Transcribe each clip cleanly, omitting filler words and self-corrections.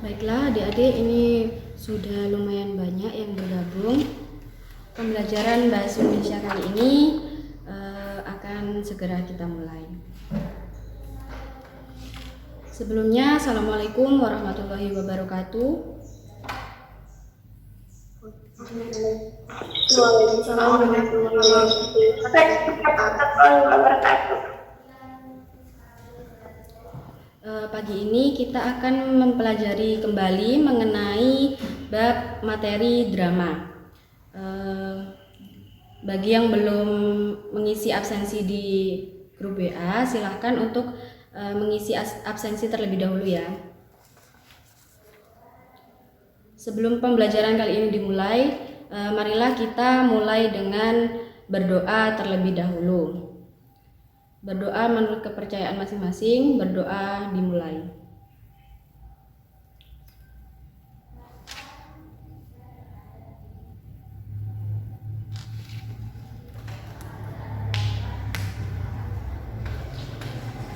Baiklah adik-adik, ini sudah lumayan banyak yang bergabung. Pembelajaran Bahasa Indonesia kali ini akan segera kita mulai. Sebelumnya, Assalamualaikum warahmatullahi wabarakatuh. Waalaikumsalam warahmatullahi wabarakatuh. Pagi ini kita akan mempelajari kembali mengenai bab materi drama. Bagi yang belum mengisi absensi di grup WA, silahkan untuk mengisi absensi terlebih dahulu ya. Sebelum pembelajaran kali ini dimulai, marilah kita mulai dengan berdoa terlebih dahulu. Berdoa menurut kepercayaan masing-masing, berdoa dimulai.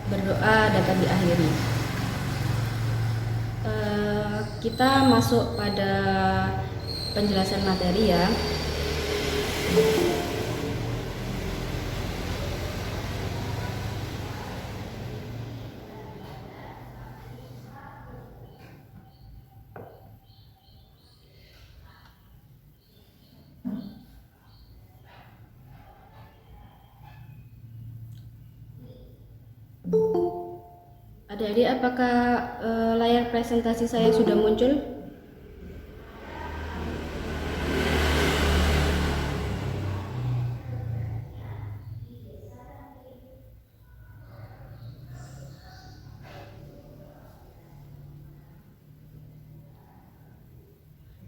Berdoa dapat diakhiri. Kita masuk pada penjelasan materi ya. Adik-adik, apakah layar presentasi saya sudah muncul?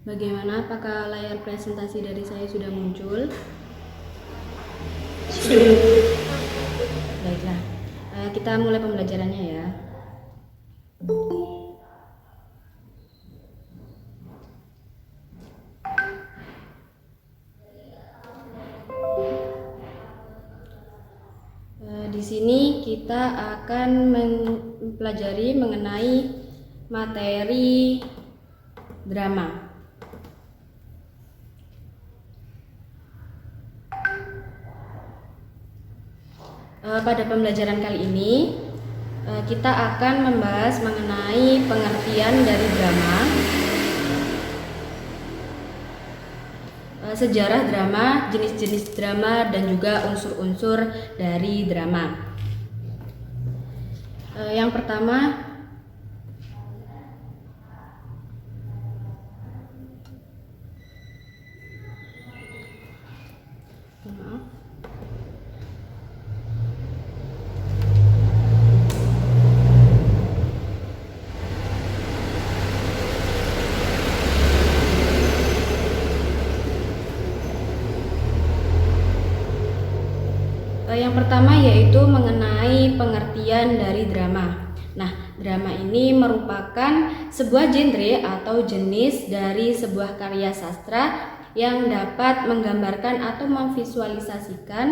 Bagaimana, apakah layar presentasi dari saya sudah muncul? Baiklah, kita mulai pembelajarannya ya. Di sini kita akan mempelajari mengenai materi drama. Pada pembelajaran kali ini kita akan membahas mengenai pengertian dari drama, sejarah drama, jenis-jenis drama, dan juga unsur-unsur dari drama. Yang pertama, yang pertama yaitu mengenai pengertian dari drama. Nah, drama ini merupakan sebuah genre atau jenis dari sebuah karya sastra yang dapat menggambarkan atau memvisualisasikan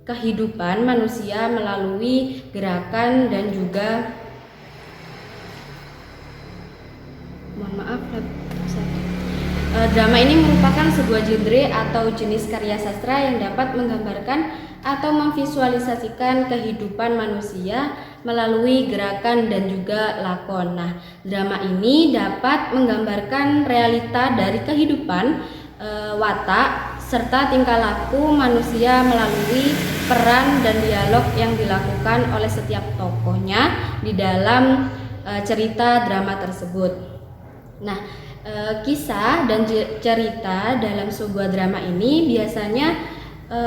kehidupan manusia melalui gerakan dan juga drama ini merupakan sebuah genre atau jenis karya sastra yang dapat menggambarkan atau memvisualisasikan kehidupan manusia melalui gerakan dan juga lakon. Nah, drama ini dapat menggambarkan realita dari kehidupan, watak, serta tingkah laku manusia melalui peran dan dialog yang dilakukan oleh setiap tokohnya di dalam cerita drama tersebut. Nah, kisah dan cerita dalam sebuah drama ini biasanya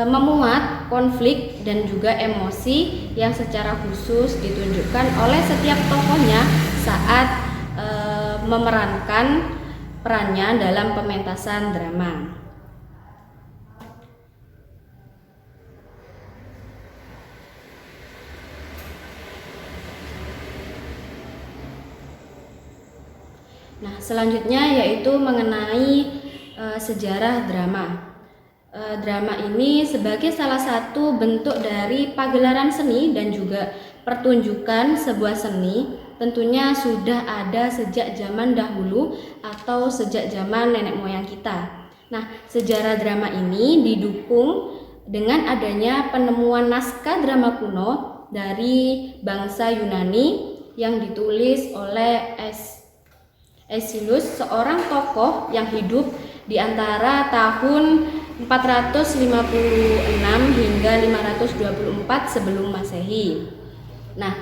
memuat konflik dan juga emosi yang secara khusus ditunjukkan oleh setiap tokohnya saat memerankan perannya dalam pementasan drama. Nah, selanjutnya yaitu mengenai sejarah drama. Drama ini sebagai salah satu bentuk dari pagelaran seni dan juga pertunjukan sebuah seni tentunya sudah ada sejak zaman dahulu atau sejak zaman nenek moyang kita. Nah, sejarah drama ini didukung dengan adanya penemuan naskah drama kuno dari bangsa Yunani yang ditulis oleh Aeschylus, seorang tokoh yang hidup di antara tahun 456 hingga 524 sebelum Masehi. Nah,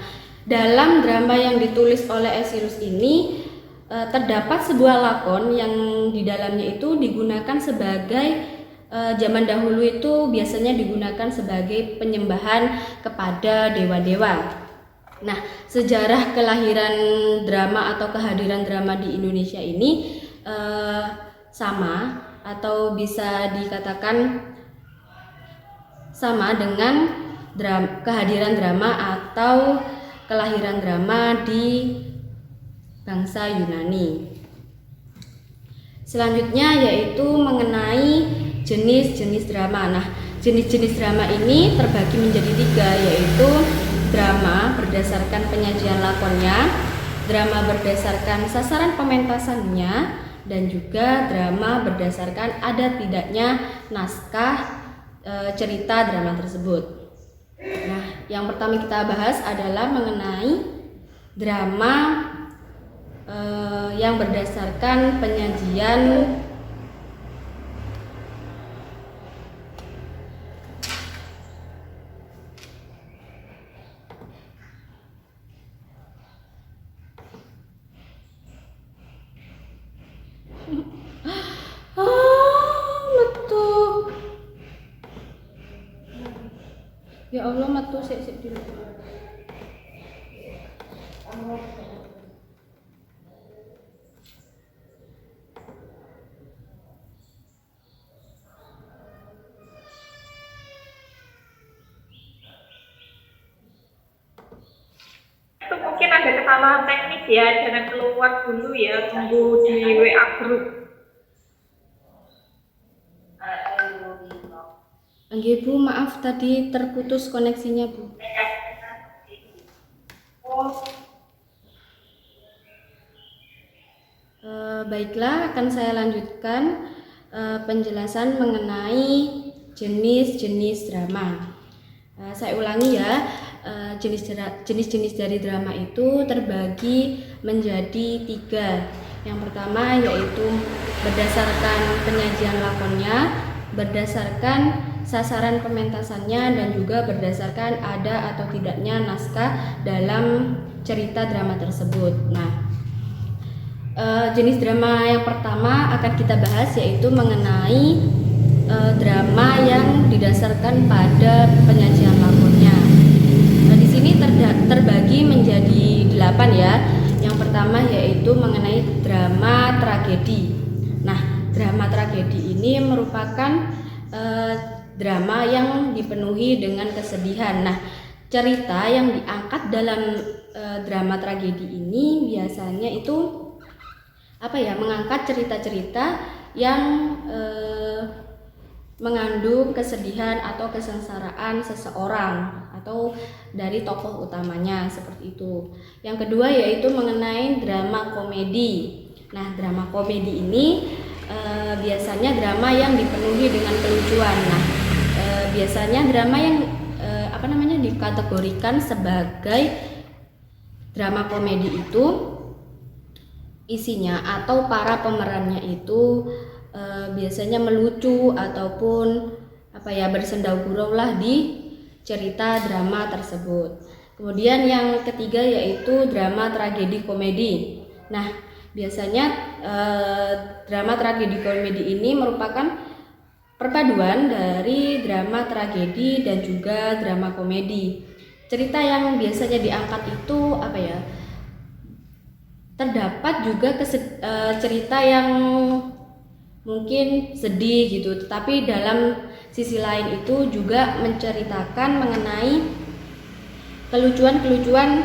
dalam drama yang ditulis oleh Aeschylus ini terdapat sebuah lakon yang di dalamnya itu digunakan sebagai zaman dahulu itu biasanya digunakan sebagai penyembahan kepada dewa-dewa. Nah, sejarah kelahiran drama atau kehadiran drama di Indonesia ini sama atau bisa dikatakan sama dengan kehadiran drama atau kelahiran drama di bangsa Yunani. Selanjutnya yaitu mengenai jenis-jenis drama. Nah, jenis-jenis drama ini terbagi menjadi 3, yaitu drama berdasarkan penyajian lakonnya, drama berdasarkan sasaran pementasannya, dan juga drama berdasarkan ada tidaknya naskah cerita drama tersebut. Nah, yang pertama kita bahas adalah mengenai drama yang berdasarkan penyajian metu. Ya Allah, metu sik dulu. Itu mungkin ada kesalahan teknis ya, jangan keluar dulu ya, tunggu di WA group. Nggih Bu, maaf tadi terputus koneksinya Bu. Baiklah, akan saya lanjutkan penjelasan mengenai jenis-jenis drama. Saya ulangi ya, jenis-jenis dari drama itu terbagi menjadi 3. Yang pertama yaitu berdasarkan penyajian lakonnya, berdasarkan sasaran pementasannya, dan juga berdasarkan ada atau tidaknya naskah dalam cerita drama tersebut. Nah, jenis drama yang pertama akan kita bahas yaitu mengenai drama yang didasarkan pada penyajian lakonnya. Nah, di sini terbagi menjadi 8 ya. Yang pertama yaitu mengenai drama tragedi. Nah, drama tragedi ini merupakan drama yang dipenuhi dengan kesedihan. Nah, cerita yang diangkat dalam drama tragedi ini biasanya itu mengangkat cerita-cerita yang mengandung kesedihan atau kesengsaraan seseorang atau dari tokoh utamanya, seperti itu. Yang kedua yaitu mengenai drama komedi. Nah, drama komedi ini biasanya drama yang dipenuhi dengan kelucuan. Nah, biasanya drama yang dikategorikan sebagai drama komedi itu isinya atau para pemerannya itu biasanya melucu ataupun bersenda gurau lah di cerita drama tersebut. Kemudian yang ketiga yaitu drama tragedi komedi. Nah, biasanya drama tragedi komedi ini merupakan perpaduan dari drama tragedi dan juga drama komedi. Cerita yang biasanya diangkat itu terdapat juga cerita yang mungkin sedih gitu, tetapi dalam sisi lain itu juga menceritakan mengenai kelucuan-kelucuan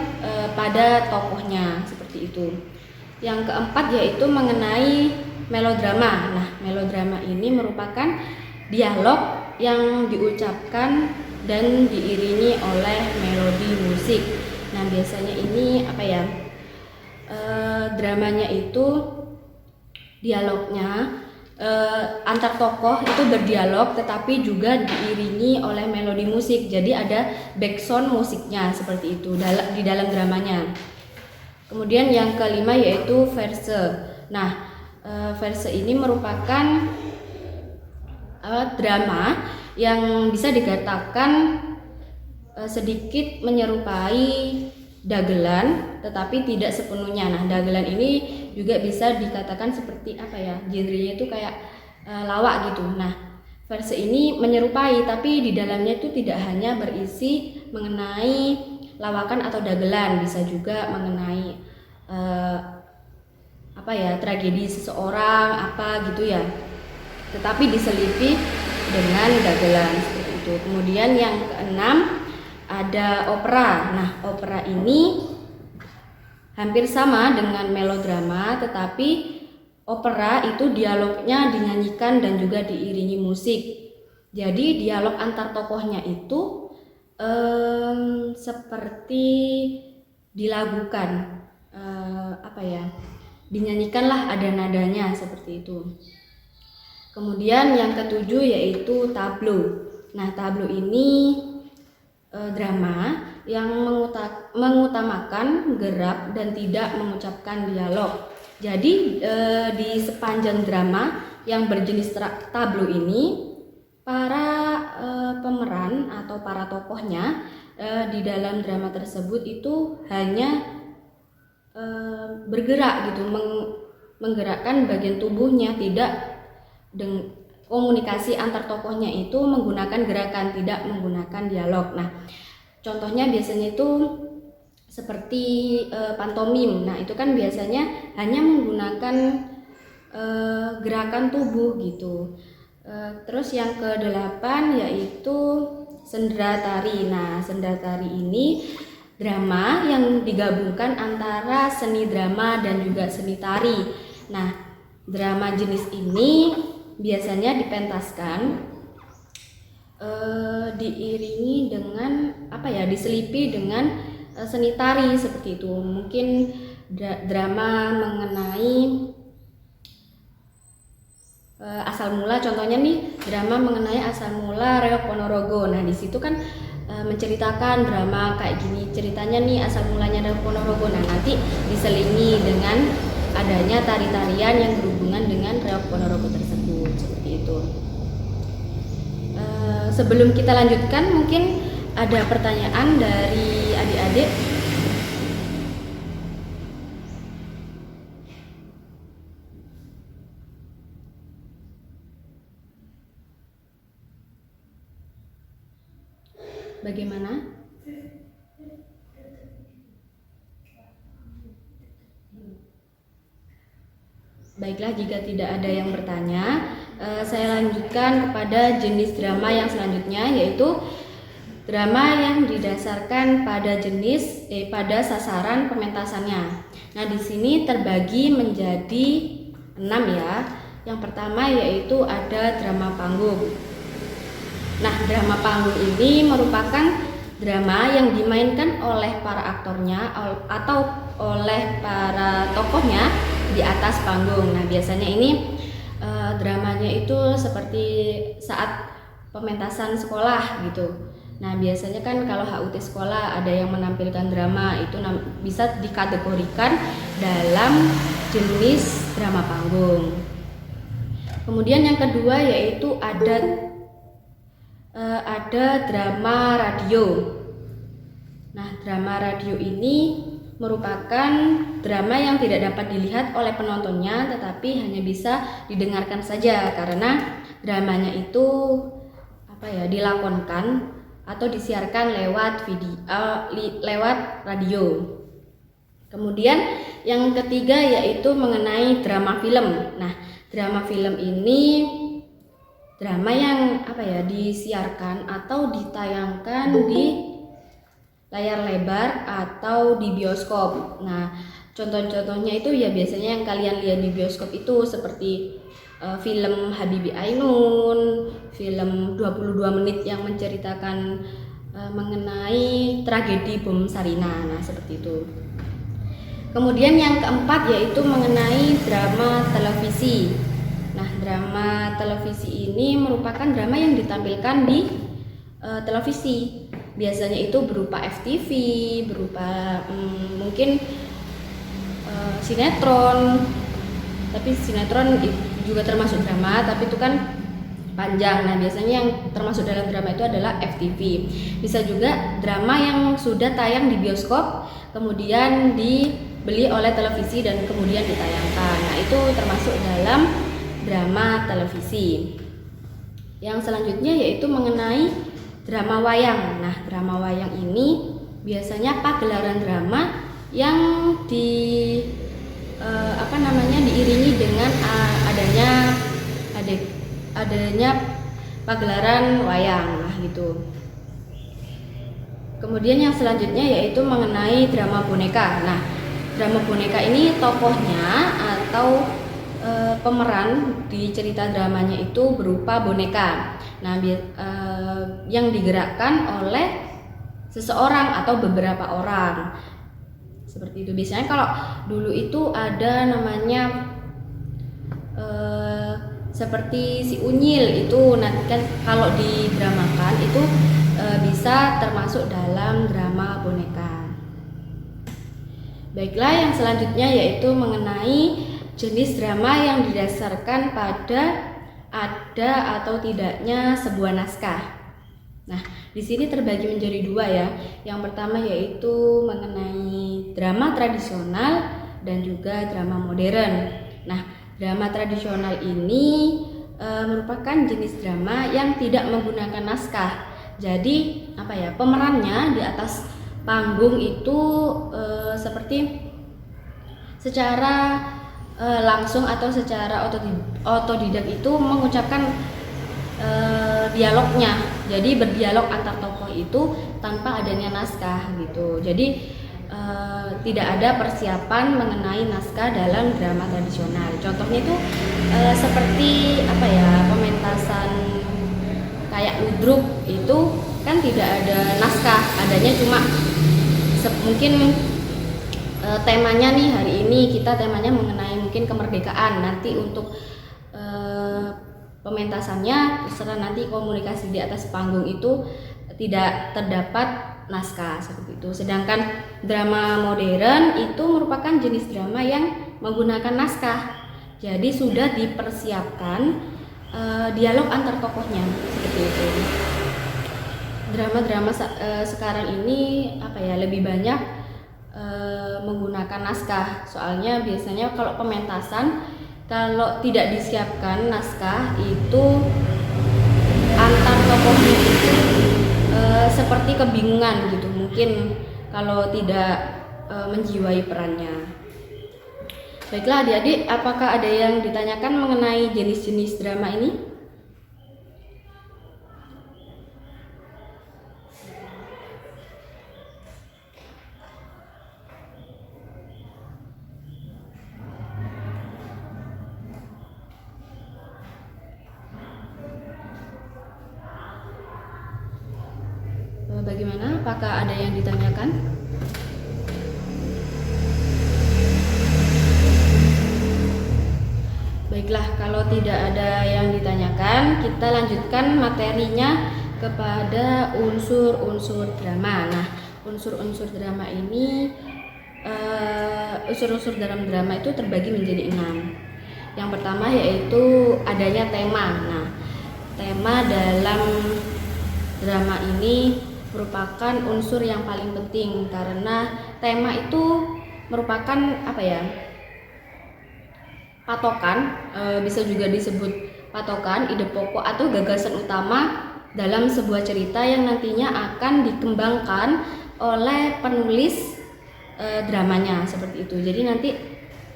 pada tokohnya, seperti itu. Yang keempat yaitu mengenai melodrama. Nah, melodrama ini merupakan dialog yang diucapkan dan diiringi oleh melodi musik. Nah, biasanya ini dramanya itu dialognya antar tokoh itu berdialog tetapi juga diiringi oleh melodi musik. Jadi ada background musiknya seperti itu di dalam dramanya. Kemudian yang kelima yaitu verse. Nah, verse ini merupakan drama yang bisa dikatakan sedikit menyerupai dagelan tetapi tidak sepenuhnya. Nah, dagelan ini juga bisa dikatakan seperti apa ya, genrenya itu kayak lawak gitu. Nah, verse ini menyerupai tapi di dalamnya itu tidak hanya berisi mengenai lawakan atau dagelan, bisa juga mengenai apa ya, tragedi seseorang apa gitu ya, tetapi diselipi dengan dagelan seperti itu. Kemudian yang keenam ada opera. Nah, opera ini hampir sama dengan melodrama, tetapi opera itu dialognya dinyanyikan dan juga diiringi musik. Jadi dialog antar tokohnya itu seperti dilagukan, apa ya, dinyanyikanlah, ada nadanya seperti itu. Kemudian yang ketujuh yaitu tableau. Nah, tableau ini drama yang mengutamakan gerak dan tidak mengucapkan dialog. Jadi di sepanjang drama yang berjenis tableau ini, para pemeran atau para tokohnya di dalam drama tersebut itu hanya bergerak gitu, menggerakkan bagian tubuhnya, tidak komunikasi antar tokohnya itu menggunakan gerakan, tidak menggunakan dialog. Nah, contohnya biasanya itu seperti pantomim. Nah, itu kan biasanya hanya menggunakan gerakan tubuh gitu. Terus yang ke-8 yaitu sendera tari. Nah, sendera tari ini drama yang digabungkan antara seni drama dan juga seni tari. Nah, drama jenis ini biasanya dipentaskan diiringi dengan apa ya, diselipi dengan seni tari seperti itu. Mungkin drama mengenai asal mula, contohnya nih drama mengenai asal mula Reok Ponorogo. Nah, di situ kan menceritakan drama kayak gini, ceritanya nih asal mulanya Reok Ponorogo. Nah, nanti diselingi dengan adanya tari-tarian yang berhubungan dengan Reok Ponorogo tersebut, seperti itu. Sebelum kita lanjutkan, mungkin ada pertanyaan dari adik-adik. Bagaimana? Baiklah, jika tidak ada yang bertanya, saya lanjutkan kepada jenis drama yang selanjutnya, yaitu drama yang didasarkan pada pada sasaran pementasannya. Nah, di sini terbagi menjadi 6 ya. Yang pertama yaitu ada drama panggung. Nah, drama panggung ini merupakan drama yang dimainkan oleh para aktornya atau oleh para tokohnya di atas panggung. Nah, biasanya ini dramanya itu seperti saat pementasan sekolah gitu. Nah, biasanya kan kalau HUT sekolah ada yang menampilkan drama, itu bisa dikategorikan dalam jenis drama panggung. Kemudian yang kedua yaitu ada drama radio. Nah, drama radio ini merupakan drama yang tidak dapat dilihat oleh penontonnya, tetapi hanya bisa didengarkan saja karena dramanya itu dilakonkan atau disiarkan lewat lewat radio. Kemudian yang ketiga yaitu mengenai drama film. Nah, drama film ini drama yang disiarkan atau ditayangkan di layar lebar atau di bioskop. Nah, contoh-contohnya itu ya biasanya yang kalian lihat di bioskop itu seperti film Habibie Ainun, film 22 menit yang menceritakan mengenai tragedi bom Sarinah. Nah, seperti itu. Kemudian yang keempat yaitu mengenai drama televisi. Nah, drama televisi ini merupakan drama yang ditampilkan di televisi. Biasanya itu berupa FTV, berupa mungkin sinetron. Tapi sinetron juga termasuk drama, tapi itu kan panjang. Nah, biasanya yang termasuk dalam drama itu adalah FTV. Bisa juga drama yang sudah tayang di bioskop, kemudian dibeli oleh televisi dan kemudian ditayangkan. Nah, itu termasuk dalam drama televisi. Yang selanjutnya yaitu mengenai drama wayang. Nah, drama wayang ini biasanya pagelaran drama yang diiringi dengan adanya pagelaran wayang. Nah, gitu. Kemudian yang selanjutnya yaitu mengenai drama boneka. Nah, drama boneka ini tokohnya atau pemeran di cerita dramanya itu berupa boneka. Nah, yang digerakkan oleh seseorang atau beberapa orang. Seperti itu. Biasanya kalau dulu itu ada namanya seperti si Unyil itu, nanti kan kalau didramakan itu bisa termasuk dalam drama boneka. Baiklah, yang selanjutnya yaitu mengenai jenis drama yang didasarkan pada ada atau tidaknya sebuah naskah. Nah, di sini terbagi menjadi dua ya. Yang pertama yaitu mengenai drama tradisional dan juga drama modern. Nah, drama tradisional ini merupakan jenis drama yang tidak menggunakan naskah. Jadi, pemerannya di atas panggung itu seperti secara langsung atau secara otodidak itu mengucapkan dialognya. Jadi berdialog antar tokoh itu tanpa adanya naskah gitu. Jadi tidak ada persiapan mengenai naskah dalam drama tradisional. Contohnya itu seperti pementasan kayak ludruk itu kan tidak ada naskah, adanya cuma mungkin temanya nih hari ini kita temanya mengenai mungkin kemerdekaan. Nanti untuk pementasannya terserah nanti komunikasi di atas panggung itu tidak terdapat naskah seperti itu. Sedangkan drama modern itu merupakan jenis drama yang menggunakan naskah. Jadi sudah dipersiapkan dialog antar tokohnya seperti itu. Drama-drama sekarang ini lebih banyak menggunakan naskah. Soalnya biasanya kalau pementasan kalau tidak disiapkan naskah itu antar tokohnya itu seperti kebingungan gitu, mungkin kalau tidak menjiwai perannya. Baiklah adik-adik, apakah ada yang ditanyakan mengenai jenis-jenis drama ini? Bagaimana? Apakah ada yang ditanyakan? Baiklah, kalau tidak ada yang ditanyakan, kita lanjutkan materinya kepada unsur-unsur drama. Nah, unsur-unsur drama ini, unsur-unsur dalam drama itu terbagi menjadi 6. Yang pertama yaitu adanya tema. Nah, tema dalam drama ini merupakan unsur yang paling penting karena tema itu merupakan patokan, bisa juga disebut patokan, ide pokok atau gagasan utama dalam sebuah cerita yang nantinya akan dikembangkan oleh penulis dramanya seperti itu. Jadi nanti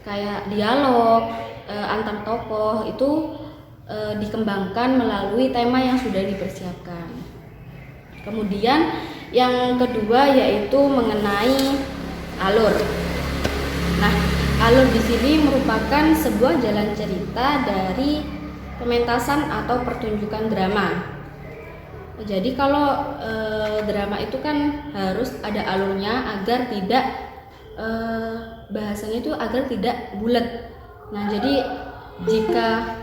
kayak dialog antar tokoh itu dikembangkan melalui tema yang sudah dipersiapkan. Kemudian yang kedua yaitu mengenai alur. Nah, alur di sini merupakan sebuah jalan cerita dari pementasan atau pertunjukan drama. Jadi kalau drama itu kan harus ada alurnya agar tidak bahasanya itu agar tidak bulat. Nah, jadi jika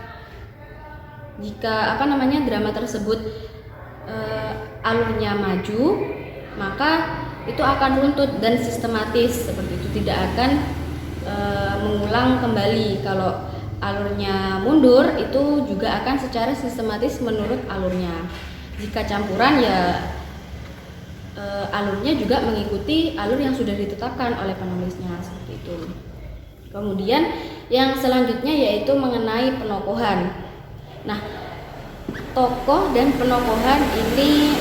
drama tersebut alurnya maju, maka itu akan runtut dan sistematis seperti itu, tidak akan mengulang kembali. Kalau alurnya mundur, itu juga akan secara sistematis menurut alurnya. Jika campuran, ya alurnya juga mengikuti alur yang sudah ditetapkan oleh penulisnya seperti itu. Kemudian yang selanjutnya yaitu mengenai penokohan. Nah, tokoh dan penokohan ini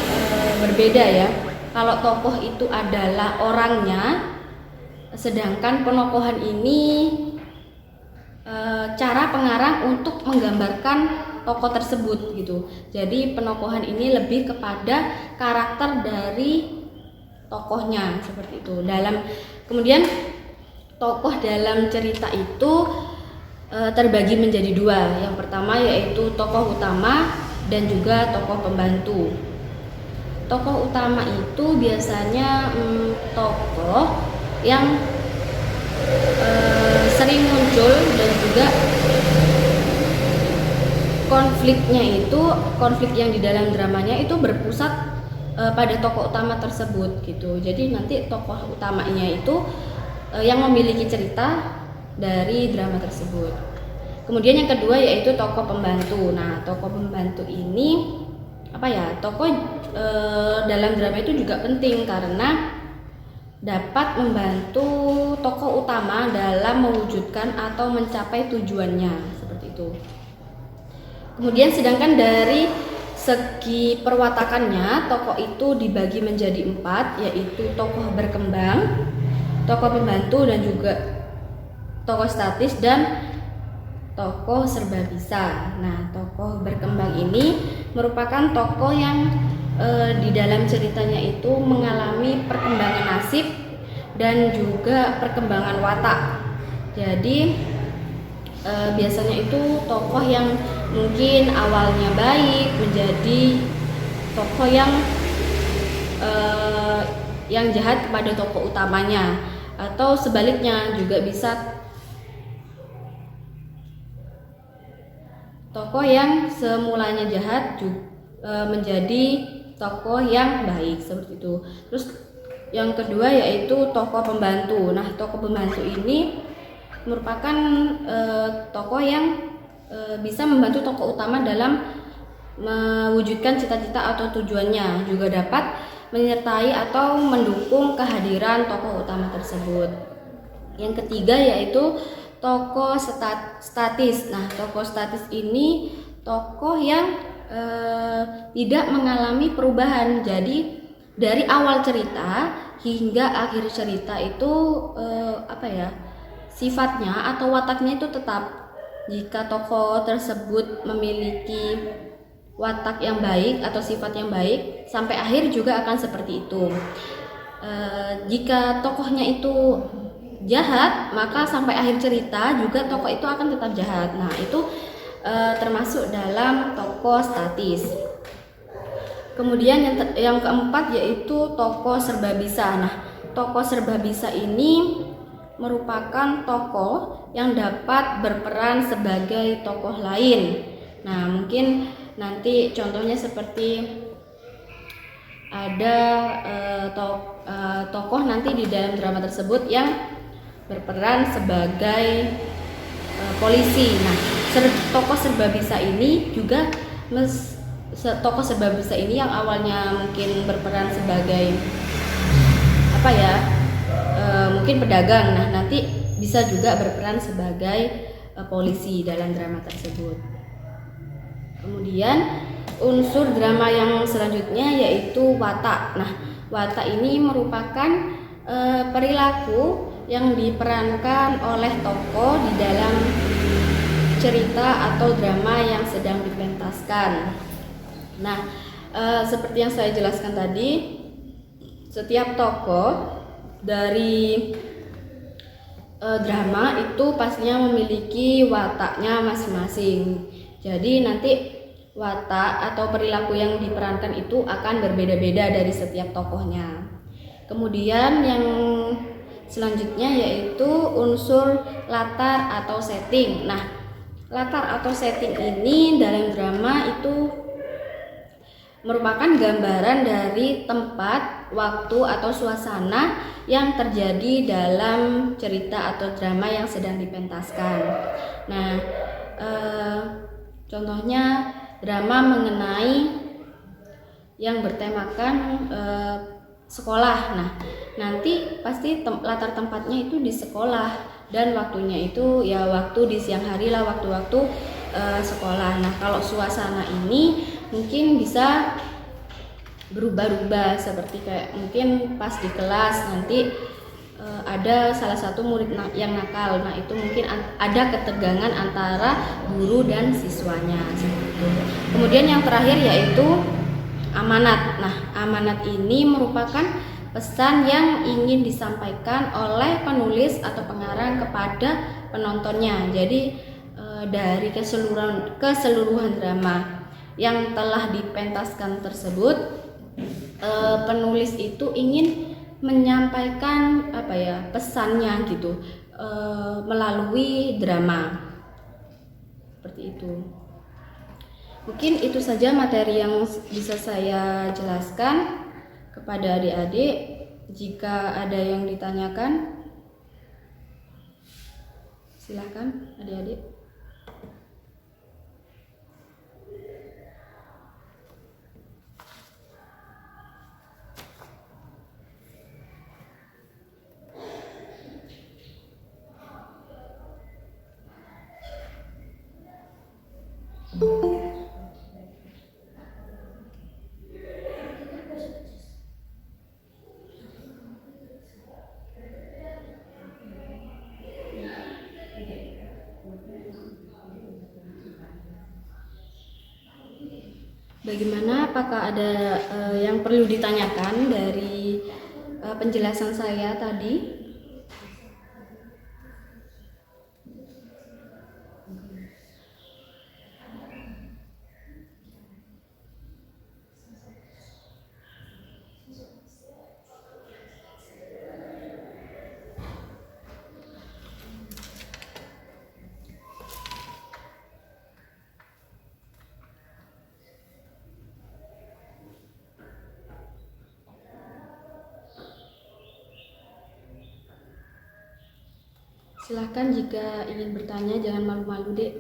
berbeda ya. Kalau tokoh itu adalah orangnya, sedangkan penokohan ini cara pengarang untuk menggambarkan tokoh tersebut gitu. Jadi penokohan ini lebih kepada karakter dari tokohnya seperti itu. Kemudian tokoh dalam cerita itu terbagi menjadi dua. Yang pertama yaitu tokoh utama dan juga tokoh pembantu. Tokoh utama itu biasanya tokoh yang sering muncul dan juga konflik yang di dalam dramanya itu berpusat pada tokoh utama tersebut gitu. Jadi nanti tokoh utamanya itu yang memiliki cerita dari drama tersebut. Kemudian yang kedua yaitu tokoh pembantu. Nah, tokoh pembantu ini tokoh dalam drama itu juga penting karena dapat membantu tokoh utama dalam mewujudkan atau mencapai tujuannya seperti itu. Kemudian sedangkan dari segi perwatakannya, tokoh itu dibagi menjadi 4, yaitu tokoh berkembang, tokoh pembantu, dan juga tokoh statis dan tokoh serba bisa. Nah, tokoh berkembang ini merupakan tokoh yang di dalam ceritanya itu mengalami perkembangan nasib dan juga perkembangan watak. Jadi biasanya itu tokoh yang mungkin awalnya baik menjadi tokoh yang jahat kepada tokoh utamanya, atau sebaliknya juga bisa tokoh yang semulanya jahat menjadi tokoh yang baik seperti itu. Terus yang kedua yaitu tokoh pembantu. Nah, tokoh pembantu ini merupakan tokoh yang bisa membantu tokoh utama dalam mewujudkan cita-cita atau tujuannya, juga dapat menyertai atau mendukung kehadiran tokoh utama tersebut. Yang ketiga yaitu tokoh statis. Nah, tokoh statis ini tokoh yang tidak mengalami perubahan. Jadi dari awal cerita hingga akhir cerita itu sifatnya atau wataknya itu tetap. Jika tokoh tersebut memiliki watak yang baik atau sifat yang baik, sampai akhir juga akan seperti itu. Jika tokohnya itu jahat, maka sampai akhir cerita juga tokoh itu akan tetap jahat. Nah, itu termasuk dalam tokoh statis. Kemudian yang keempat yaitu tokoh serba bisa. Nah, tokoh serba bisa ini merupakan tokoh yang dapat berperan sebagai tokoh lain. Nah, mungkin nanti contohnya seperti ada tokoh nanti di dalam drama tersebut yang berperan sebagai polisi. Nah, tokoh serba bisa ini juga tokoh serba bisa ini yang awalnya mungkin berperan sebagai mungkin pedagang. Nah, nanti bisa juga berperan sebagai polisi dalam drama tersebut. Kemudian unsur drama yang selanjutnya yaitu watak. Nah, watak ini merupakan perilaku yang diperankan oleh tokoh di dalam cerita atau drama yang sedang dipentaskan. Nah, seperti yang saya jelaskan tadi, setiap tokoh dari drama itu pastinya memiliki wataknya masing-masing. Jadi nanti watak atau perilaku yang diperankan itu akan berbeda-beda dari setiap tokohnya. Kemudian yang Selanjutnya yaitu unsur latar atau setting. Nah, latar atau setting ini dalam drama itu merupakan gambaran dari tempat, waktu, atau suasana yang terjadi dalam cerita atau drama yang sedang dipentaskan. Nah, contohnya drama mengenai yang bertemakan sekolah. Nah, nanti pasti latar tempatnya itu di sekolah dan waktunya itu ya waktu di siang hari lah, waktu-waktu sekolah. Nah, kalau suasana ini mungkin bisa berubah-ubah, seperti kayak mungkin pas di kelas nanti ada salah satu murid yang nakal. Nah, itu mungkin ada ketegangan antara guru dan siswanya seperti itu. Kemudian yang terakhir yaitu amanat. Nah, amanat ini merupakan pesan yang ingin disampaikan oleh penulis atau pengarang kepada penontonnya. Jadi dari keseluruhan drama yang telah dipentaskan tersebut, penulis itu ingin menyampaikan pesannya gitu melalui drama seperti itu. Mungkin itu saja materi yang bisa saya jelaskan kepada adik-adik. Jika ada yang ditanyakan, silakan adik-adik. Bagaimana? Apakah ada yang perlu ditanyakan dari penjelasan saya tadi? Silahkan jika ingin bertanya, jangan malu-malu, Dek.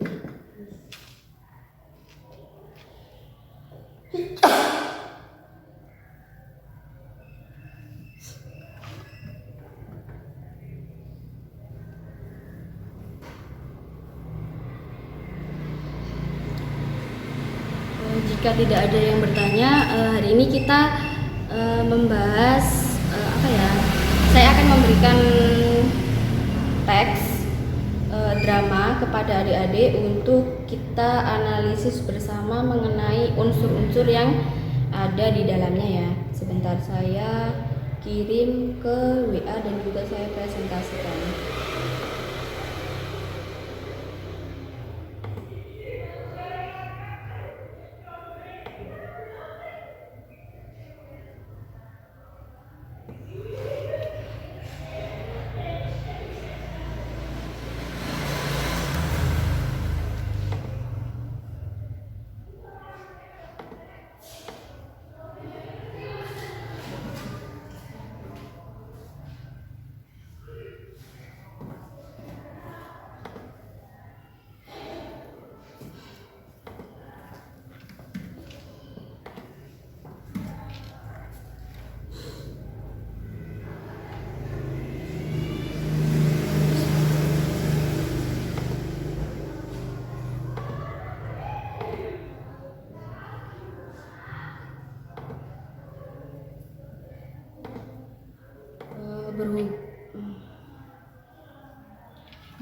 Jika tidak ada yang bertanya, hari ini kita membahas saya akan memberikan teks drama kepada adik-adik untuk kita analisis bersama mengenai unsur-unsur yang ada di dalamnya ya. Sebentar, saya kirim ke WA dan juga saya presentasikan.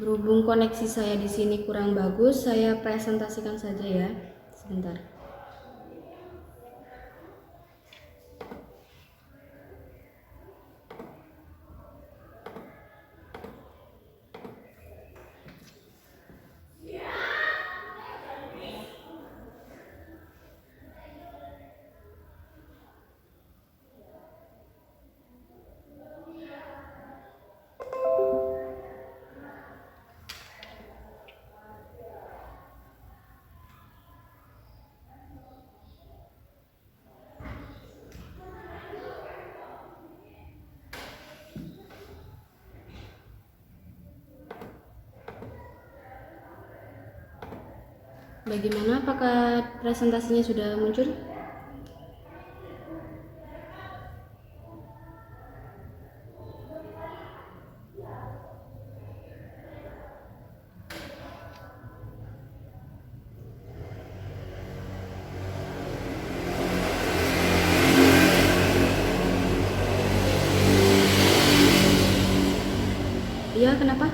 Berhubung koneksi saya di sini kurang bagus, saya presentasikan saja ya. Sebentar. Bagaimana, apakah presentasinya sudah muncul? Iya, kenapa?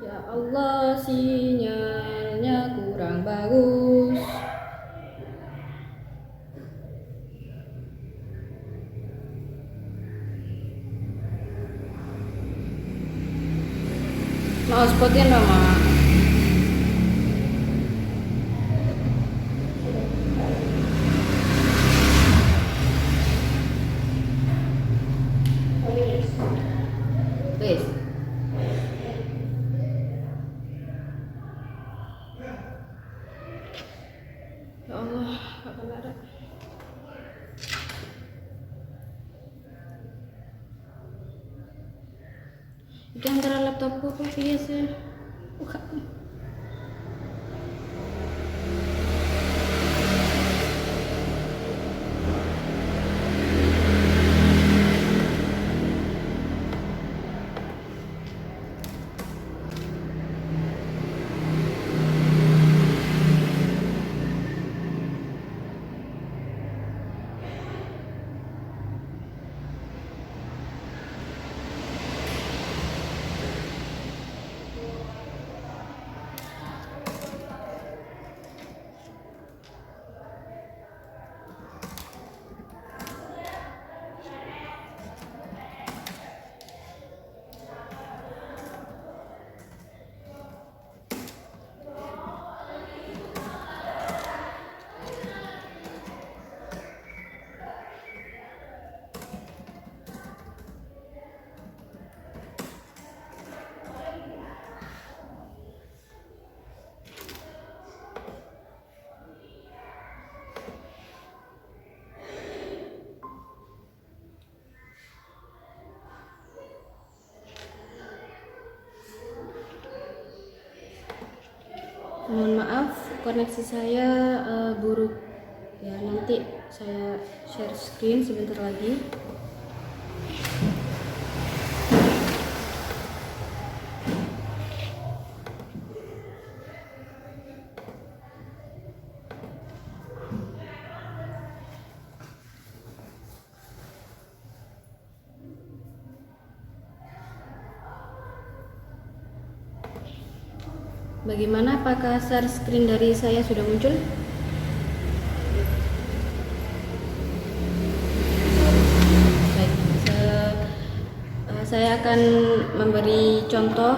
Ya Allah, sinyalnya kurang bagus. Mau spotin dong, Mak. Wes. Ya Allah, gak benar. Itu antara laptopku apa biasa? Bukan. Mohon maaf, koneksi saya buruk. Ya, nanti saya share screen sebentar lagi. Bagaimana, apakah share screen dari saya sudah muncul? Baik, saya akan memberi contoh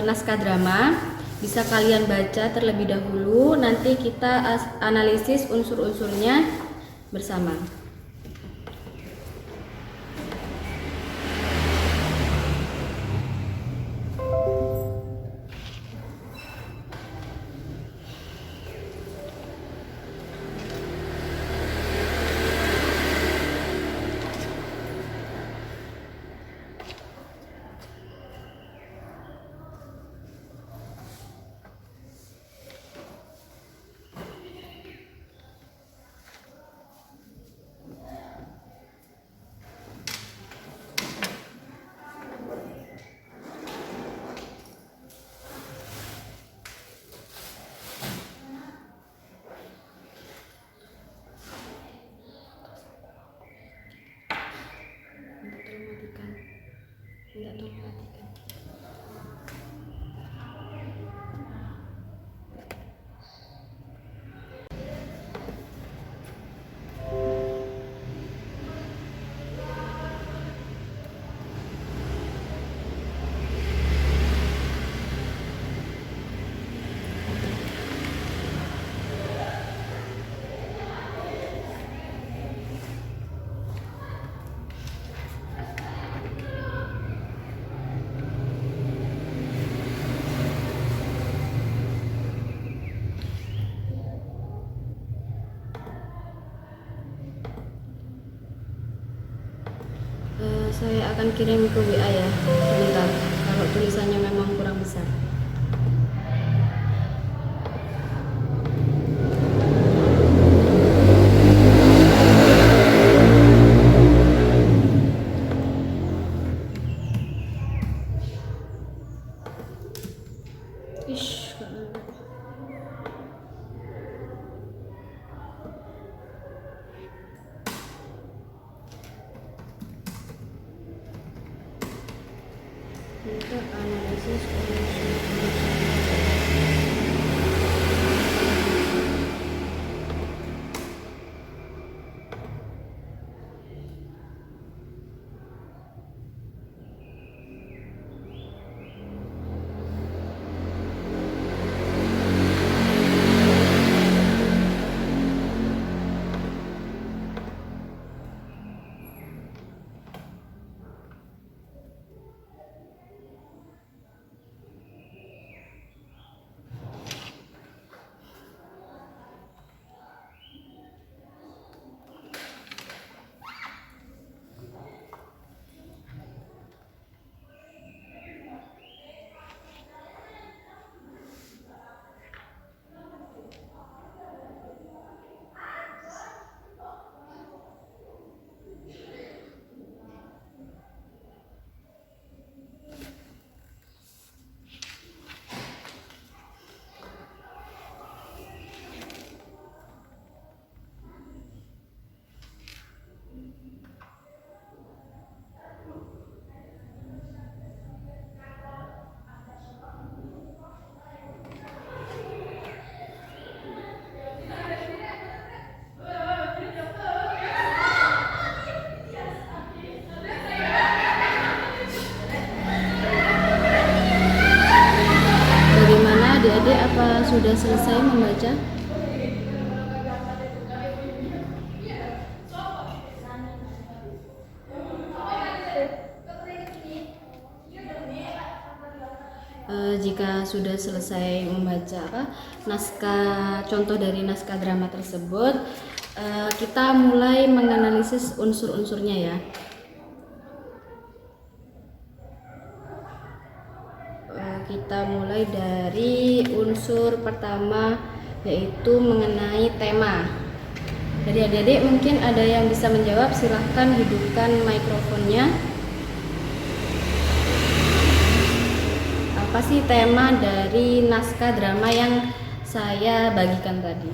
naskah drama. Bisa kalian baca terlebih dahulu, nanti kita analisis unsur-unsurnya bersama. Saya akan kirim ke WA ya, sebentar. Kalau tulisannya memang kurang besar. Ish, gak ada. Untuk analisis adik-adik, apa sudah selesai membaca? Jika sudah selesai membaca naskah, contoh dari naskah drama tersebut, kita mulai menganalisis unsur-unsurnya ya. Kita mulai dari unsur pertama, yaitu mengenai tema. Jadi adik-adik mungkin ada yang bisa menjawab, silahkan hidupkan mikrofonnya. Apa sih tema dari naskah drama yang saya bagikan tadi?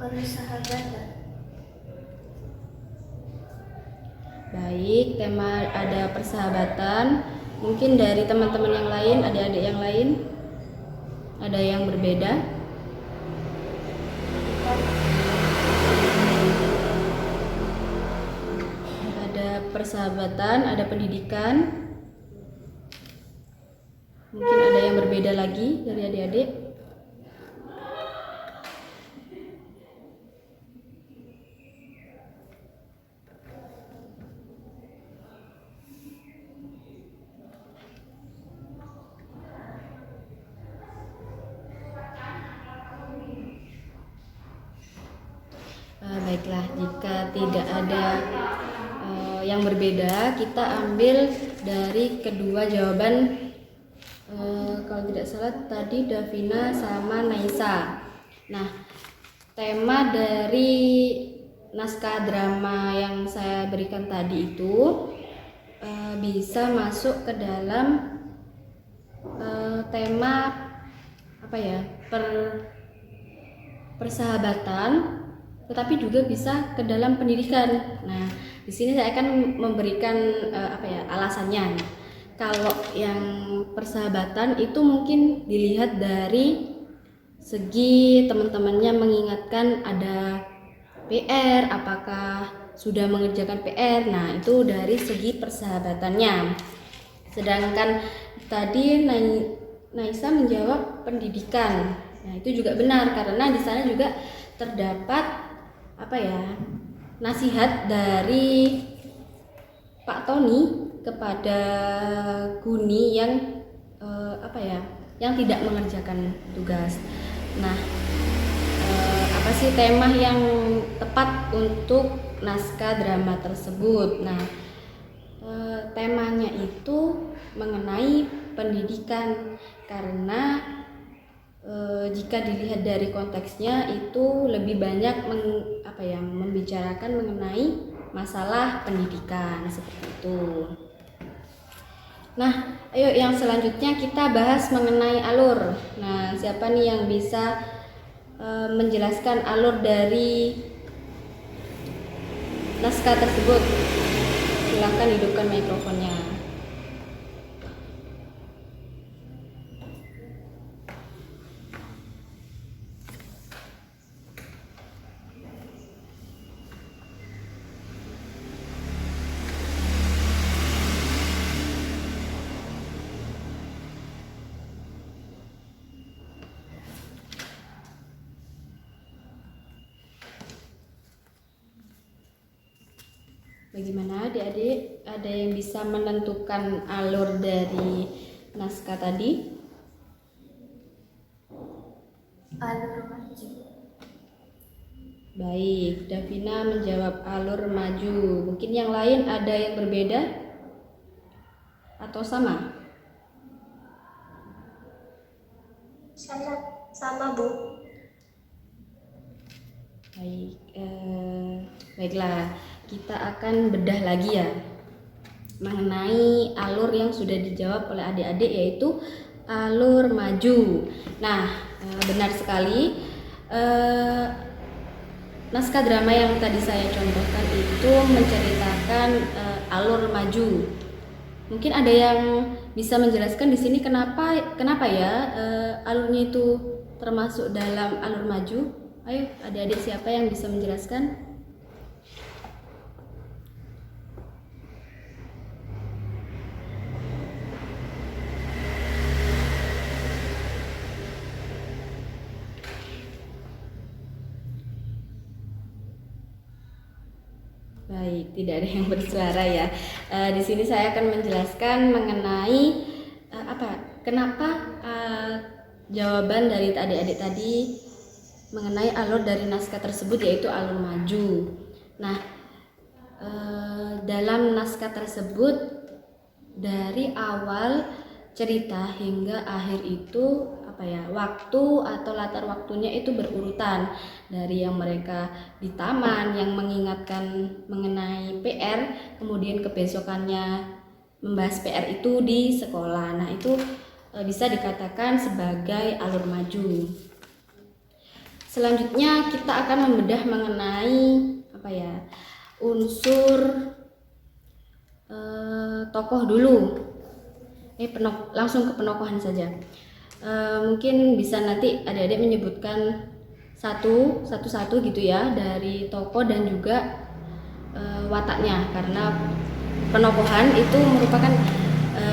Persahabatan. Baik, tema ada persahabatan. Mungkin dari teman-teman yang lain, adik-adik yang lain, ada yang berbeda? Ada persahabatan, ada pendidikan. Mungkin ada yang berbeda lagi dari adik-adik. Baiklah, jika tidak ada yang berbeda, kita ambil dari kedua jawaban. Kalau tidak salah tadi Davina sama Naisa. Nah, tema dari naskah drama yang saya berikan tadi itu bisa masuk ke dalam tema persahabatan, tetapi juga bisa ke dalam pendidikan. Nah, di sini saya akan memberikan alasannya. Kalau yang persahabatan itu mungkin dilihat dari segi teman-temannya mengingatkan ada PR, apakah sudah mengerjakan PR. Nah, itu dari segi persahabatannya. Sedangkan tadi Naisa menjawab pendidikan. Nah, itu juga benar karena di sana juga terdapat nasihat dari Pak Tony kepada Guni yang yang tidak mengerjakan tugas. Nah, apa sih tema yang tepat untuk naskah drama tersebut. Nah, temanya itu mengenai pendidikan karena jika dilihat dari konteksnya itu lebih banyak membicarakan mengenai masalah pendidikan seperti itu. Nah, ayo yang selanjutnya kita bahas mengenai alur. Nah, siapa nih yang bisa menjelaskan alur dari naskah tersebut? Silakan hidupkan mikrofonnya. Bagaimana adik-adik? Ada yang bisa menentukan alur dari naskah tadi? Alur maju. Baik, Davina menjawab alur maju. Mungkin yang lain ada yang berbeda? Atau sama? Sama Bu. Baik, baiklah. Kita akan bedah lagi ya mengenai alur yang sudah dijawab oleh adik-adik, yaitu alur maju. Nah, benar sekali. Naskah drama yang tadi saya contohkan itu menceritakan alur maju. Mungkin ada yang bisa menjelaskan di sini kenapa ya alurnya itu termasuk dalam alur maju? Ayo, adik-adik siapa yang bisa menjelaskan? Baik, tidak ada yang bersuara ya. Di sini saya akan menjelaskan mengenai kenapa jawaban dari adik-adik tadi mengenai alur dari naskah tersebut, yaitu alur maju. Nah, dalam naskah tersebut dari awal cerita hingga akhir itu waktu atau latar waktunya itu berurutan, dari yang mereka di taman yang mengingatkan mengenai PR, kemudian kebesokannya membahas PR itu di sekolah. Nah, itu bisa dikatakan sebagai alur maju. Selanjutnya kita akan membedah mengenai unsur tokoh dulu. Langsung ke penokohan saja. Mungkin bisa nanti adik-adik menyebutkan satu-satu gitu ya dari tokoh dan juga wataknya, karena penokohan itu merupakan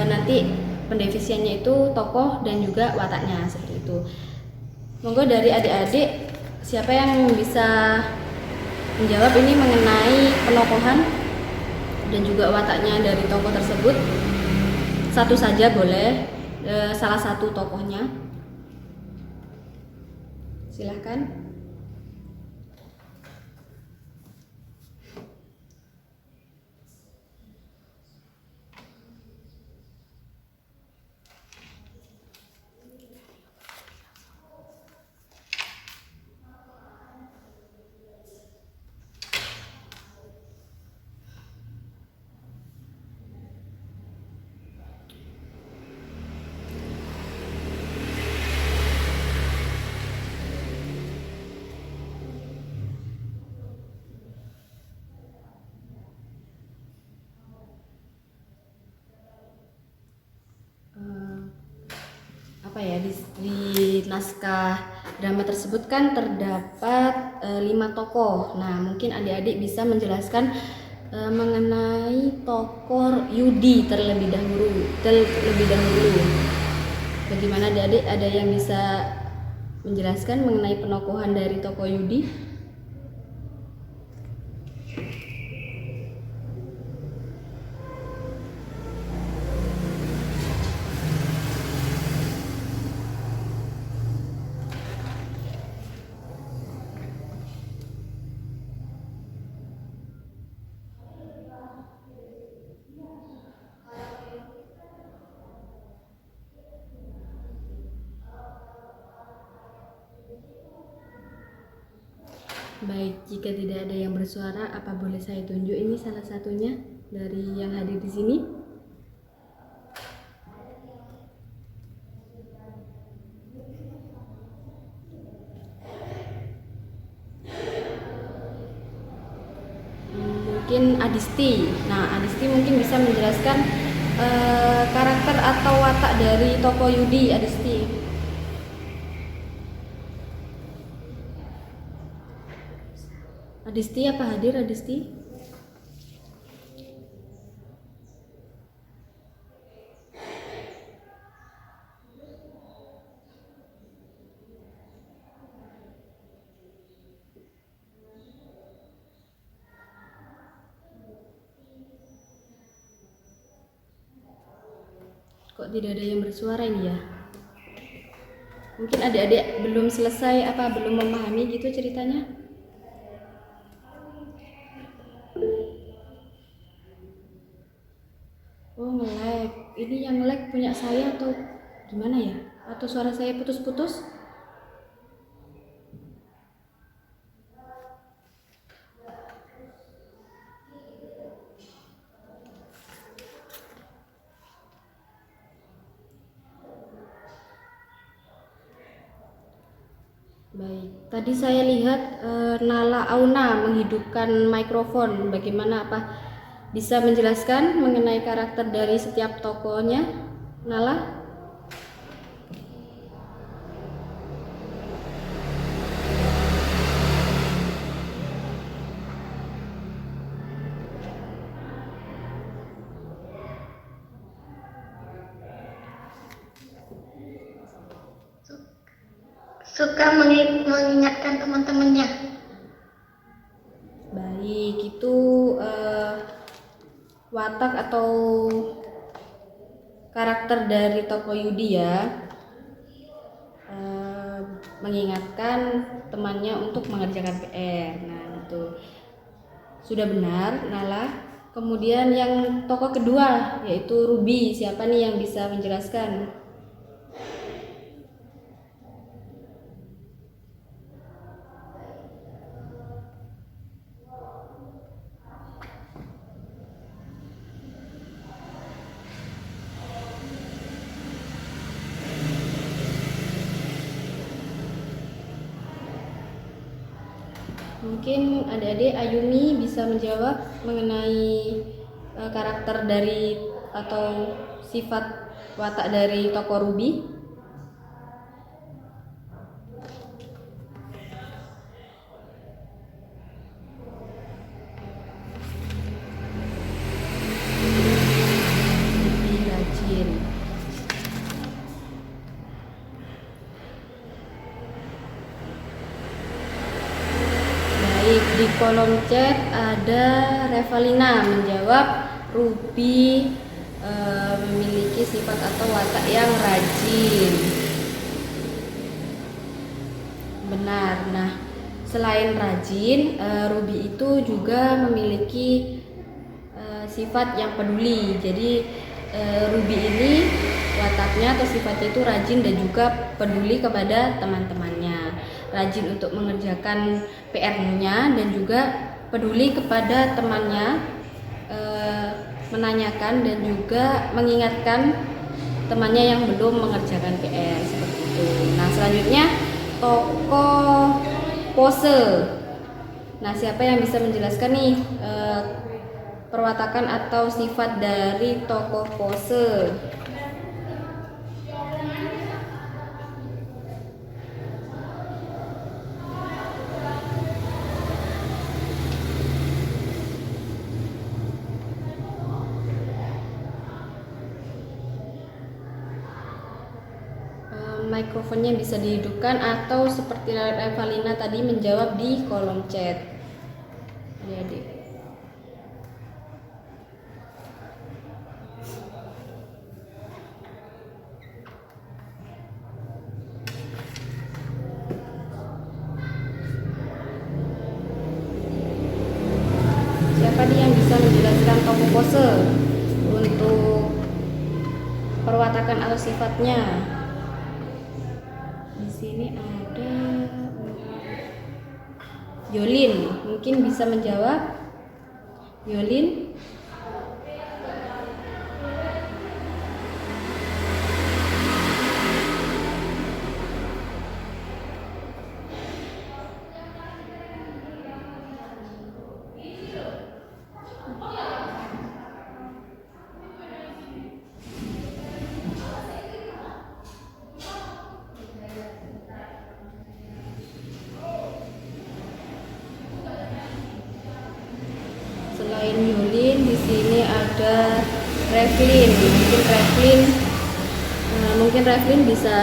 nanti pendefisiennya itu tokoh dan juga wataknya seperti itu. Monggo dari adik-adik siapa yang bisa menjawab ini mengenai penokohan dan juga wataknya dari tokoh tersebut. Satu saja boleh. Salah satu tokohnya, silahkan. Di naskah drama tersebut kan terdapat 5 tokoh. Nah, mungkin adik-adik bisa menjelaskan mengenai tokoh Yudi terlebih dahulu. Bagaimana adik-adik, ada yang bisa menjelaskan mengenai penokohan dari tokoh Yudi? Baik, jika tidak ada yang bersuara, apa boleh saya tunjuk ini salah satunya dari yang hadir di sini? Mungkin Adisti. Nah, Adisti mungkin bisa menjelaskan karakter atau watak dari tokoh Yudi. Adisti. Adisti apa hadir Adisti? Kok tidak ada yang bersuara ini ya? Mungkin adik-adik belum selesai apa belum memahami gitu ceritanya? Oh, nge-lag. Ini yang nge-lag punya saya atau gimana ya? Atau suara saya putus-putus? Baik, tadi saya lihat Nala Auna menghidupkan mikrofon. Bagaimana, apa bisa menjelaskan mengenai karakter dari setiap tokohnya? Nala? Suka mengingatkan teman-temannya. Baik, itu watak atau karakter dari tokoh Yudi ya. Mengingatkan temannya untuk mengerjakan PR. Nah, itu sudah benar, Nala. Kemudian yang tokoh kedua yaitu Ruby. Siapa nih yang bisa menjelaskan? Mungkin adik-adik Ayumi bisa menjawab mengenai karakter dari atau sifat watak dari tokoh Ruby. Lebih rajin. Baik, di kolom chat ada Revalina menjawab Ruby memiliki sifat atau watak yang rajin. Benar. Nah, selain rajin, Ruby itu juga memiliki sifat yang peduli. Jadi Ruby ini wataknya atau sifatnya itu rajin dan juga peduli kepada teman-temannya. Rajin untuk mengerjakan PR-nya dan juga peduli kepada temannya, menanyakan dan juga mengingatkan temannya yang belum mengerjakan PR seperti itu. Nah, selanjutnya tokoh pose. Nah, siapa yang bisa menjelaskan nih perwatakan atau sifat dari tokoh pose? Mikrofonnya bisa dihidupkan atau seperti Revalina tadi menjawab di kolom chat. Adik-adik. Siapa nih yang bisa menjelaskan tokoh pose untuk perwatakan atau sifatnya? Di sini ada Yolin mungkin bisa menjawab. Yolin. Selain Yulin, di sini ada Revlin. Mungkin Revlin bisa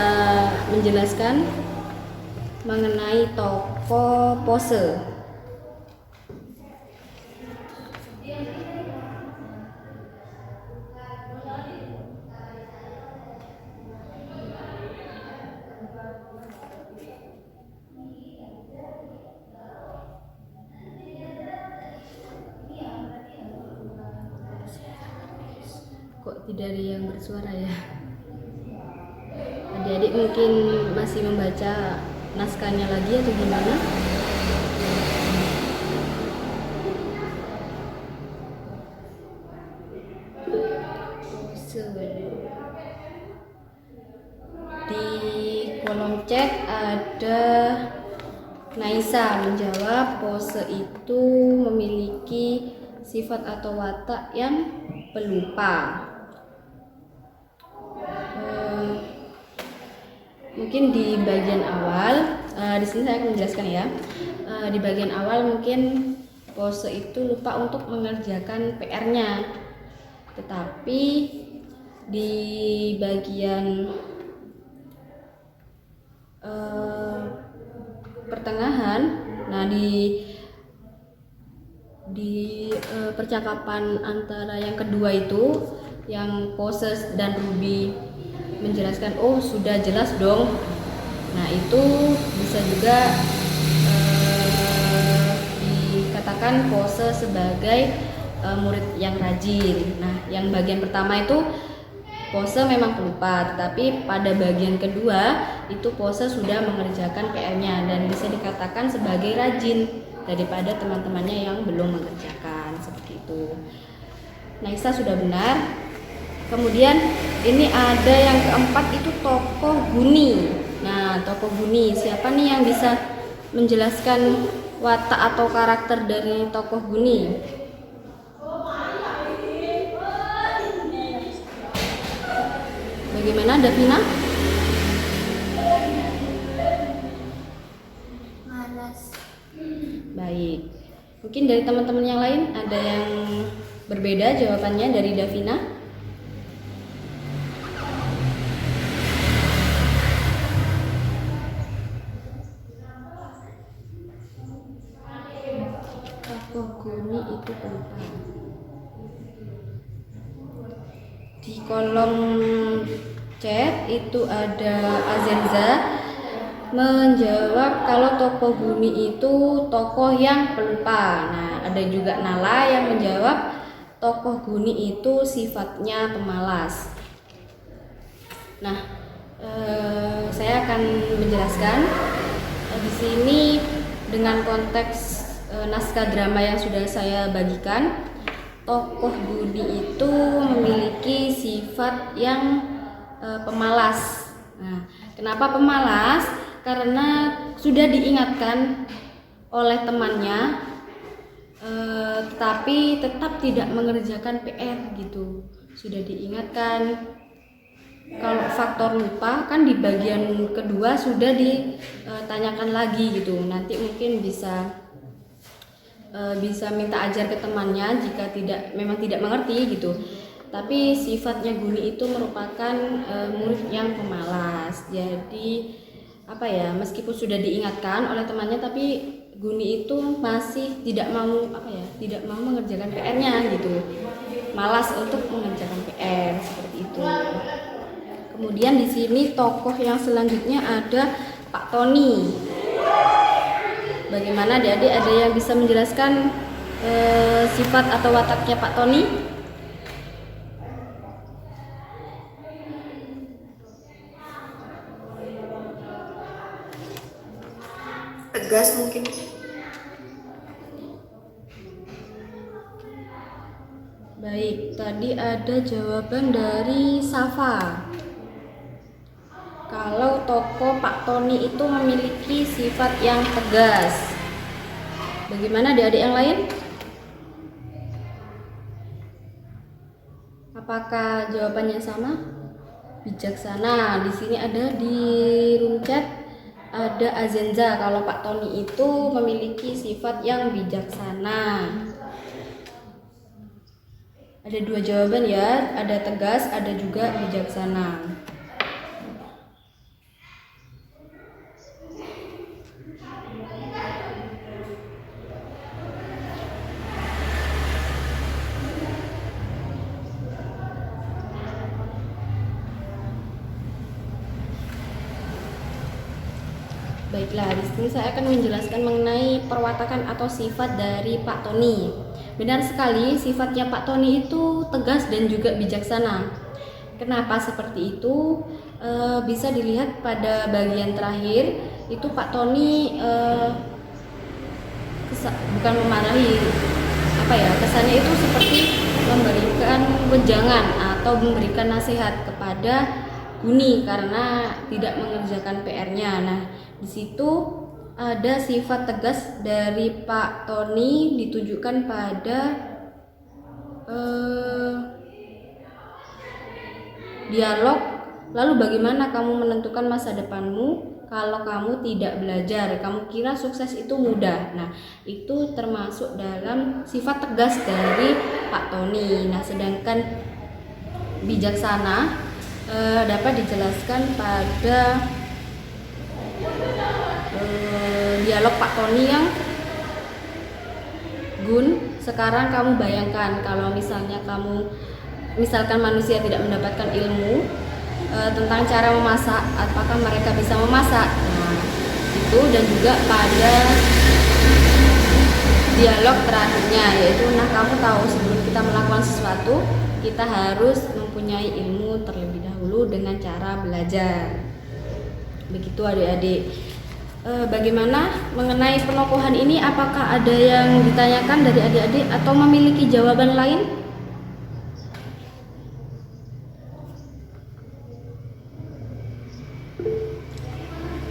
menjelaskan mengenai tokoh pose. Kok tidak ada yang bersuara ya? Adik-adik mungkin masih membaca naskahnya lagi atau gimana? Di kolom chat ada Naisa menjawab, pose itu memiliki sifat atau watak yang pelupa. Mungkin di bagian awal, di sini saya akan menjelaskan ya. Di bagian awal mungkin pose itu lupa untuk mengerjakan PR-nya, tetapi di bagian pertengahan, nah di percakapan antara yang kedua itu, yang pose dan Ruby menjelaskan, oh sudah jelas dong. Nah itu bisa juga dikatakan pose sebagai murid yang rajin. Nah yang bagian pertama itu pose memang pelupa, tetapi pada bagian kedua itu pose sudah mengerjakan PR-nya dan bisa dikatakan sebagai rajin daripada teman-temannya yang belum mengerjakan, seperti itu. Naisa sudah benar. Kemudian ini ada yang keempat itu tokoh Guni. Nah, tokoh Guni, siapa nih yang bisa menjelaskan watak atau karakter dari tokoh Guni? Bagaimana, Davina? Malas. Baik. Mungkin dari teman-teman yang lain ada yang berbeda jawabannya dari Davina? Tokoh Guni itu pelupa. Di kolom chat itu ada Azenza menjawab kalau tokoh Guni itu tokoh yang pelupa. Nah, ada juga Nala yang menjawab tokoh Guni itu sifatnya pemalas. Nah, saya akan menjelaskan di sini dengan konteks naskah drama yang sudah saya bagikan. Tokoh Guni itu memiliki sifat yang pemalas. Nah, kenapa pemalas? Karena sudah diingatkan oleh temannya, tetapi tetap tidak mengerjakan PR gitu. Sudah diingatkan. Kalau faktor lupa kan di bagian kedua sudah ditanyakan lagi gitu. Nanti mungkin bisa minta ajar ke temannya jika memang tidak mengerti gitu. Tapi sifatnya Guni itu merupakan murid yang pemalas. Jadi meskipun sudah diingatkan oleh temannya, tapi Guni itu masih tidak mau mengerjakan PR-nya gitu. Malas untuk mengerjakan PR seperti itu. Kemudian di sini tokoh yang selanjutnya ada Pak Tony. Bagaimana adik-adik, ada yang bisa menjelaskan sifat atau wataknya Pak Tony? Tegas mungkin. Baik, tadi ada jawaban dari Safa. Kalau tokoh Pak Tony itu memiliki sifat yang tegas. Bagaimana adik-adik yang lain? Apakah jawabannya sama? Bijaksana. Di sini ada di room chat ada Azenza. Kalau Pak Tony itu memiliki sifat yang bijaksana. Ada dua jawaban ya, ada tegas, ada juga bijaksana. Baiklah, di sini saya akan menjelaskan mengenai perwatakan atau sifat dari Pak Tony. Benar sekali, sifatnya Pak Tony itu tegas dan juga bijaksana. Kenapa seperti itu? Bisa dilihat pada bagian terakhir, itu Pak Tony bukan memarahi, kesannya itu seperti memberikan wejangan atau memberikan nasihat kepada Guni karena tidak mengerjakan PR-nya. Nah, di situ ada sifat tegas dari Pak Tony ditujukan pada dialog. Lalu bagaimana kamu menentukan masa depanmu kalau kamu tidak belajar? Kamu kira sukses itu mudah? Nah, itu termasuk dalam sifat tegas dari Pak Tony. Nah, sedangkan bijaksana dapat dijelaskan pada dialog Pak Tony yang Gun, sekarang kamu bayangkan kalau misalkan manusia tidak mendapatkan ilmu tentang cara memasak, apakah mereka bisa memasak? Nah, itu dan juga pada dialog terakhirnya yaitu, nah kamu tahu sebelum kita melakukan sesuatu kita harus mempunyai ilmu terlebih dahulu dengan cara belajar. Begitu adik-adik. Bagaimana mengenai penokohan ini? Apakah ada yang ditanyakan dari adik-adik atau memiliki jawaban lain?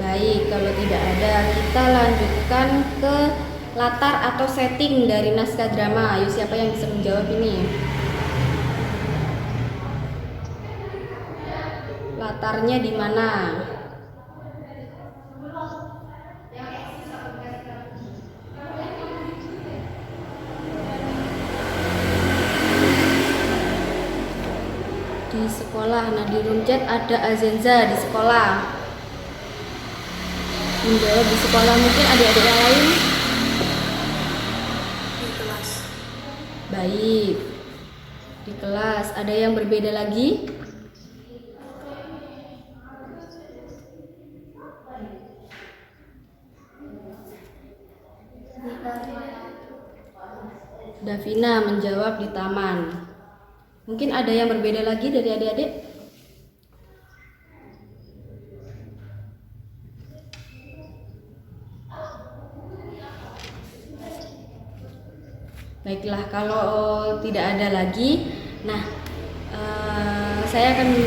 Baik, kalau tidak ada, kita lanjutkan ke latar atau setting dari naskah drama. Ayo, siapa yang bisa menjawab ini? Latarnya di mana? Di sekolah. Nah, di room chat ada Azenza di sekolah. Menjawab di sekolah, mungkin adik-adik yang lain? Di kelas. Baik. Di kelas. Ada yang berbeda lagi? Davina menjawab di taman. Mungkin ada yang berbeda lagi dari adik-adik? Baiklah, kalau tidak ada lagi, nah saya akan di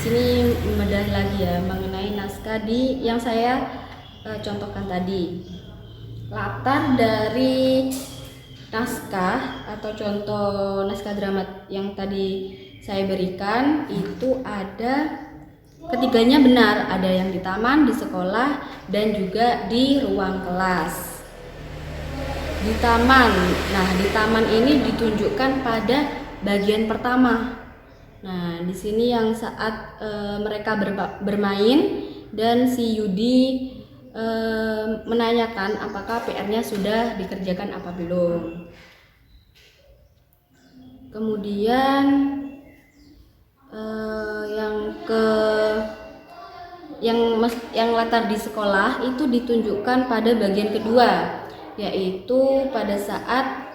sini membedah lagi ya mengenai naskah yang saya contohkan tadi. Latar dari naskah atau contoh naskah drama yang tadi saya berikan itu ada ketiganya benar, ada yang di taman, di sekolah, dan juga di ruang kelas. Di taman, nah di taman ini ditunjukkan pada bagian pertama. Nah di sini yang saat mereka bermain dan si Yudi menanyakan apakah PR-nya sudah dikerjakan apa belum. Kemudian yang latar di sekolah itu ditunjukkan pada bagian kedua, yaitu pada saat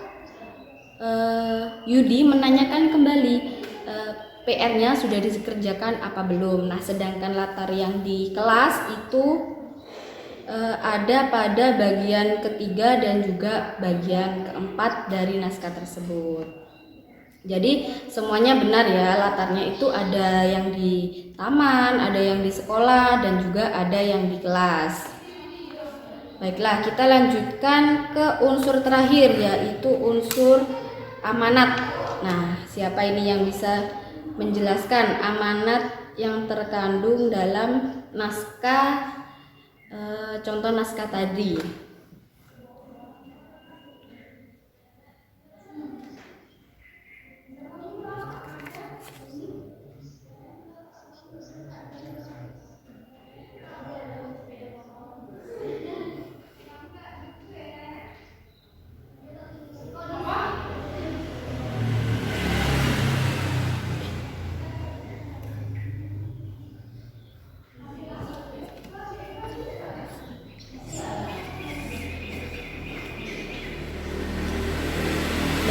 Yudi menanyakan kembali PR-nya sudah dikerjakan apa belum. Nah, sedangkan latar yang di kelas itu ada pada bagian ketiga dan juga bagian keempat dari naskah tersebut. Jadi semuanya benar ya, latarnya itu ada yang di taman, ada yang di sekolah, dan juga ada yang di kelas. Baiklah, kita lanjutkan ke unsur terakhir, yaitu unsur amanat. Nah, siapa ini yang bisa menjelaskan amanat yang terkandung dalam naskah, contoh naskah tadi?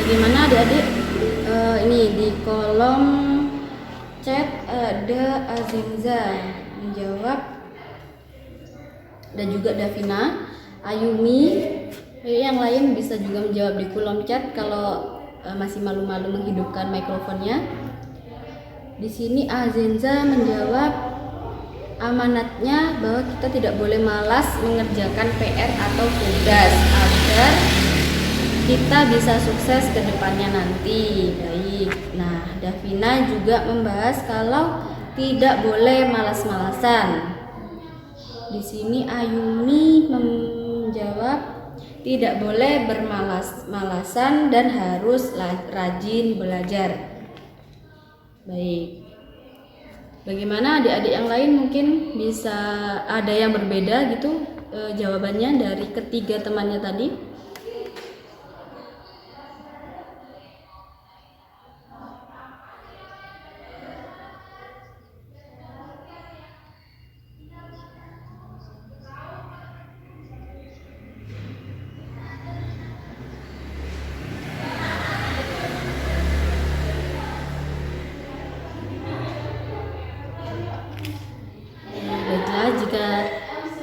Bagaimana adik-adik? Ini di kolom chat ada Azinza menjawab, dan juga Davina, Ayumi, yang lain bisa juga menjawab di kolom chat kalau masih malu-malu menghidupkan mikrofonnya. Di sini Azinza menjawab amanatnya bahwa kita tidak boleh malas mengerjakan PR atau tugas agar kita bisa sukses ke depannya nanti. Baik. Nah, Davina juga membahas kalau tidak boleh malas-malasan. Di sini Ayumi menjawab tidak boleh bermalas-malasan dan harus rajin belajar. Baik. Bagaimana adik-adik yang lain, mungkin bisa ada yang berbeda gitu jawabannya dari ketiga temannya tadi? Baiklah, jika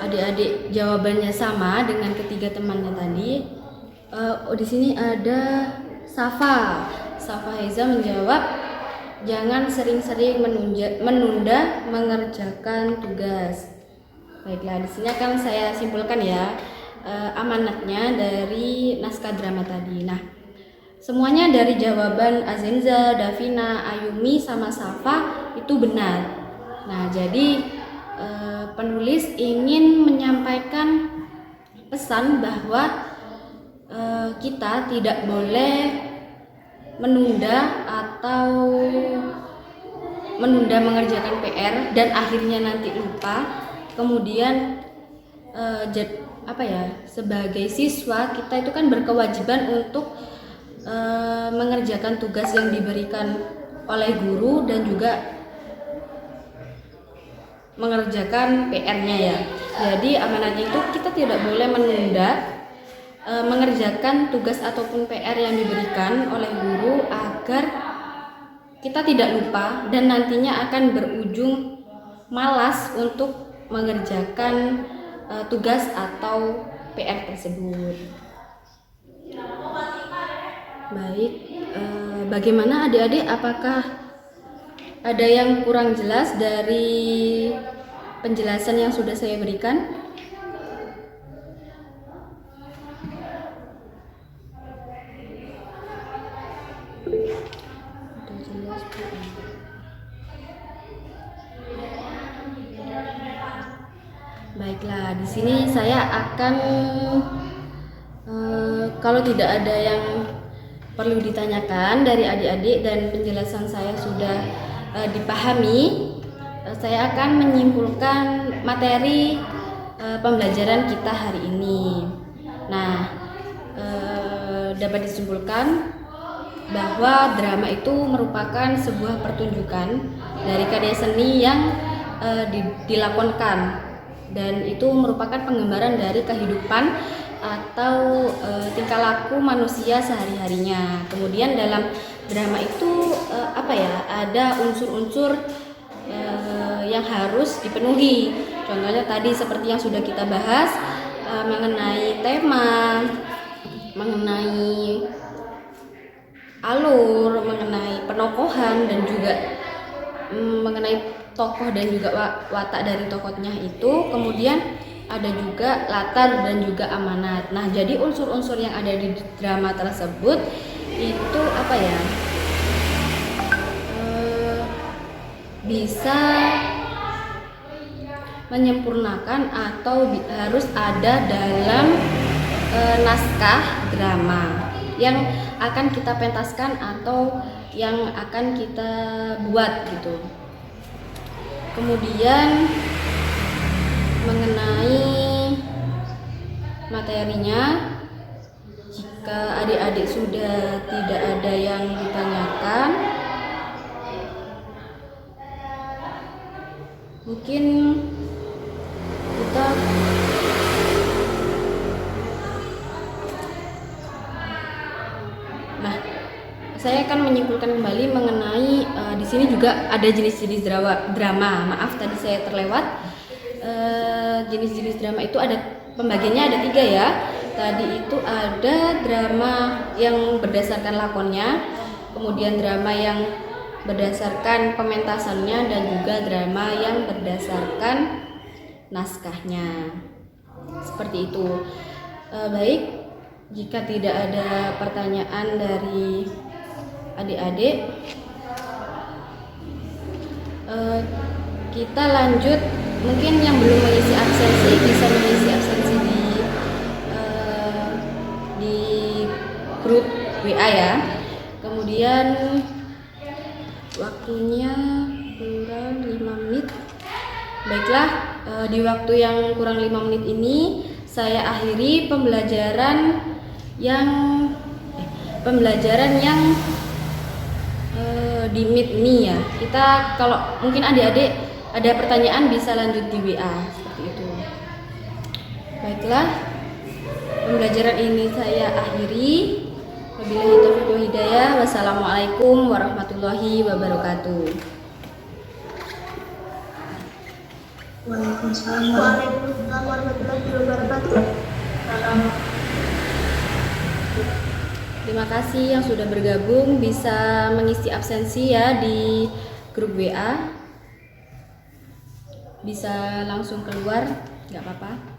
adik-adik jawabannya sama dengan ketiga temannya tadi, di sini ada Safa Heza menjawab jangan sering-sering menunda mengerjakan tugas. Baiklah, di sini akan saya simpulkan ya amanatnya dari naskah drama tadi. Nah, semuanya dari jawaban Azenza, Davina, Ayumi, sama Safa itu benar. Nah, jadi penulis ingin menyampaikan pesan bahwa kita tidak boleh menunda mengerjakan PR dan akhirnya nanti lupa. Kemudian sebagai siswa kita itu kan berkewajiban untuk mengerjakan tugas yang diberikan oleh guru dan juga mengerjakan PR-nya ya. Jadi amanatnya itu kita tidak boleh menunda mengerjakan tugas ataupun PR yang diberikan oleh guru agar kita tidak lupa dan nantinya akan berujung malas untuk mengerjakan tugas atau PR tersebut. Baik, bagaimana adik-adik, apakah ada yang kurang jelas dari penjelasan yang sudah saya berikan? Baiklah, di sini saya akan kalau tidak ada yang perlu ditanyakan dari adik-adik dan penjelasan saya sudah dipahami, saya akan menyimpulkan materi pembelajaran kita hari ini. Nah, dapat disimpulkan bahwa drama itu merupakan sebuah pertunjukan dari karya seni yang dilakonkan, dan itu merupakan penggambaran dari kehidupan atau tingkah laku manusia sehari-harinya. Kemudian dalam drama itu ada unsur-unsur yang harus dipenuhi. Contohnya tadi seperti yang sudah kita bahas mengenai tema, mengenai alur, mengenai penokohan dan juga mengenai tokoh dan juga watak dari tokohnya itu. Kemudian ada juga latar dan juga amanat. Nah, jadi unsur-unsur yang ada di drama tersebut itu apa ya? Bisa menyempurnakan atau harus ada dalam naskah drama yang akan kita pentaskan atau yang akan kita buat gitu. Kemudian mengenai materinya, jika adik-adik sudah tidak ada yang ditanyakan, mungkin kita saya akan menyimpulkan kembali mengenai di sini juga ada jenis-jenis drama. Maaf tadi saya terlewat. Jenis-jenis drama itu ada pembagiannya ada 3 ya. Tadi itu ada drama yang berdasarkan lakonnya, kemudian drama yang berdasarkan pementasannya, dan juga drama yang berdasarkan naskahnya. Seperti itu. Baik, jika tidak ada pertanyaan dari adik-adik, kita lanjut. Mungkin yang belum mengisi absensi bisa mengisi absensi di grup WA ya. Kemudian waktunya kurang 5 menit. Baiklah, di waktu yang kurang 5 menit ini saya akhiri pembelajaran yang di Meet ini ya. Kita kalau mungkin adik-adik ada pertanyaan bisa lanjut di WA seperti itu. Baiklah, pembelajaran ini saya akhiri. Wabillahi taufiq wal hidayah. Wassalamualaikum warahmatullahi wabarakatuh. Waalaikumsalam warahmatullahi wabarakatuh. Terima kasih yang sudah bergabung, bisa mengisi absensi ya di grup WA. Bisa langsung keluar, nggak apa-apa.